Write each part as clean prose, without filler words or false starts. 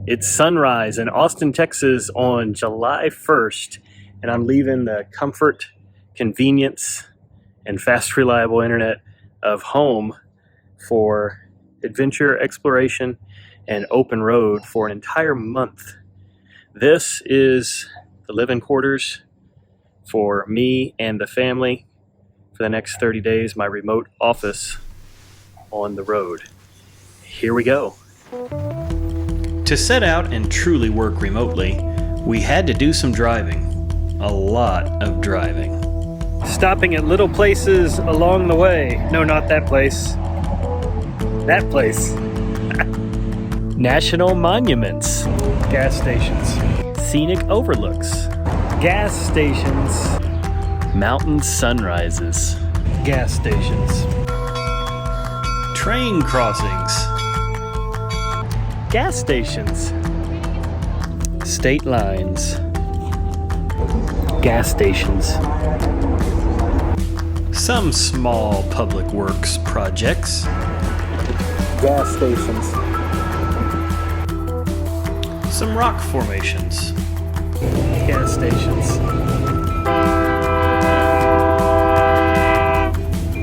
It's sunrise in Austin, Texas on July 1st, and I'm leaving the comfort, convenience, and fast, reliable internet of home for adventure, exploration, and open road for an entire month. This is the living quarters for me and the family for the next 30 days, my remote office on the road. Here we go. To set out and truly work remotely, we had to do some driving. A lot of driving. Stopping at little places along the way. No, not that place. That place. National monuments. Gas stations. Scenic overlooks. Gas stations. Mountain sunrises. Gas stations. Train crossings. Gas stations. State lines. Gas stations. Some small public works projects. Gas stations. Some rock formations. Gas stations.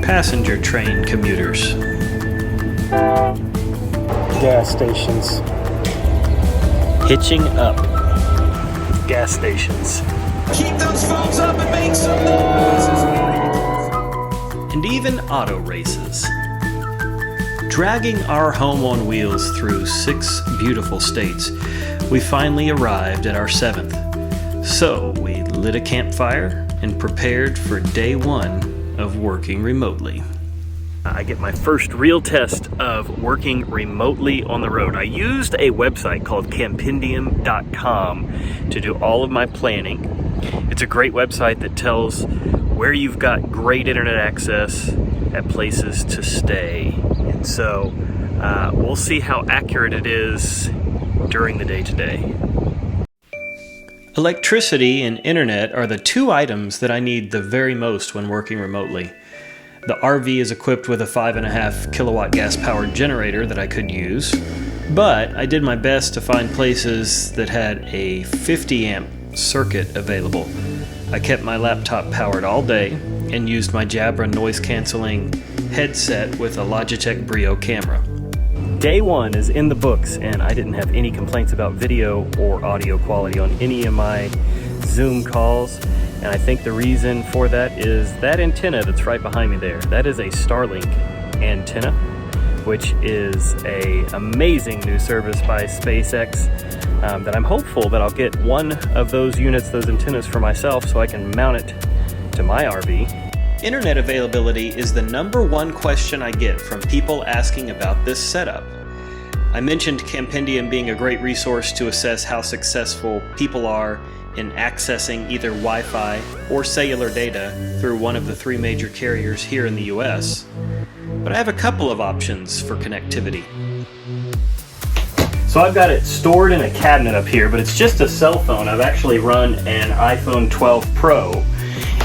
Passenger train commuters. Gas stations. Hitching up. Gas stations. Keep those phones up and make some noise. And even auto races. Dragging our home on wheels through 6 beautiful states, we finally arrived at our 7th. So we lit a campfire and prepared for day 1 of working remotely. I get my first real test of working remotely on the road. I used a website called Campendium.com to do all of my planning. It's a great website that tells where you've got great internet access at places to stay. And so we'll see how accurate it is during the day today. Electricity and internet are the 2 items that I need the very most when working remotely. The RV is equipped with a 5.5 kilowatt gas-powered generator that I could use, but I did my best to find places that had a 50 amp circuit available. I kept my laptop powered all day and used my Jabra noise-canceling headset with a Logitech Brio camera. Day 1 is in the books, and I didn't have any complaints about video or audio quality on any of my Zoom calls. And I think the reason for that is that antenna that's right behind me there. That is a Starlink antenna, which is an amazing new service by SpaceX that I'm hopeful that I'll get one of those units, those antennas for myself so I can mount it to my RV. Internet availability is the #1 question I get from people asking about this setup. I mentioned Campendium being a great resource to assess how successful people are in accessing either Wi-Fi or cellular data through one of the 3 major carriers here in the US. But I have a couple of options for connectivity. So I've got it stored in a cabinet up here, but it's just a cell phone. I've actually run an iPhone 12 Pro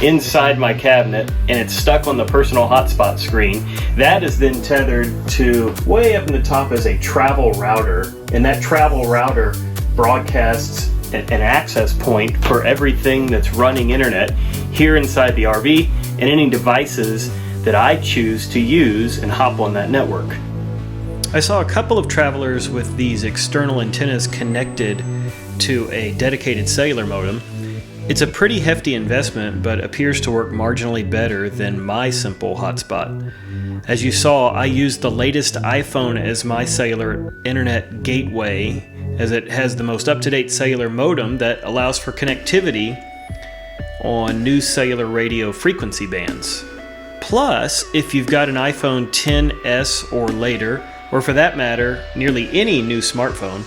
inside my cabinet, and it's stuck on the personal hotspot screen. That is then tethered to way up in the top as a travel router, and that travel router broadcasts an access point for everything that's running internet here inside the RV and any devices that I choose to use and hop on that network. I saw a couple of travelers with these external antennas connected to a dedicated cellular modem. It's a pretty hefty investment, but appears to work marginally better than my simple hotspot. As you saw, I used the latest iPhone as my cellular internet gateway, as it has the most up-to-date cellular modem that allows for connectivity on new cellular radio frequency bands. Plus, if you've got an iPhone XS or later, or for that matter, nearly any new smartphone,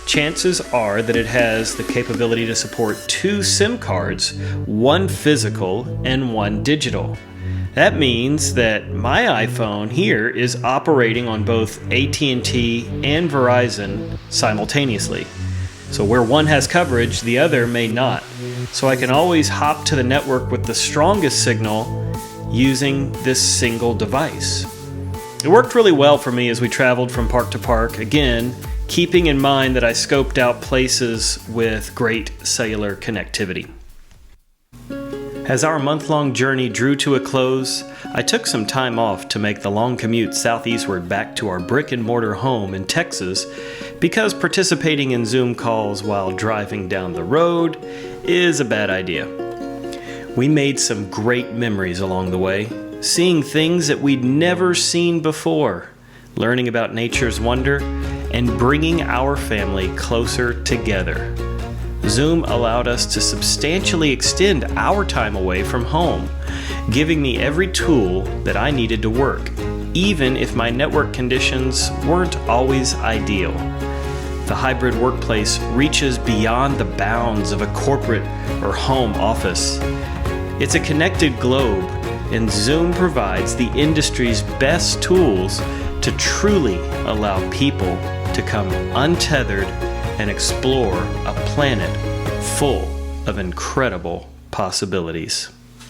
chances are that it has the capability to support 2 SIM cards, 1 physical and 1 digital. That means that my iPhone here is operating on both AT&T and Verizon simultaneously. So where one has coverage, the other may not. So I can always hop to the network with the strongest signal using this single device. It worked really well for me as we traveled from park to park, again, keeping in mind that I scoped out places with great cellular connectivity. As our month-long journey drew to a close, I took some time off to make the long commute southeastward back to our brick-and-mortar home in Texas because participating in Zoom calls while driving down the road is a bad idea. We made some great memories along the way, seeing things that we'd never seen before, learning about nature's wonder, and bringing our family closer together. Zoom allowed us to substantially extend our time away from home, giving me every tool that I needed to work, even if my network conditions weren't always ideal. The hybrid workplace reaches beyond the bounds of a corporate or home office. It's a connected globe, and Zoom provides the industry's best tools to truly allow people to come untethered and explore a planet full of incredible possibilities.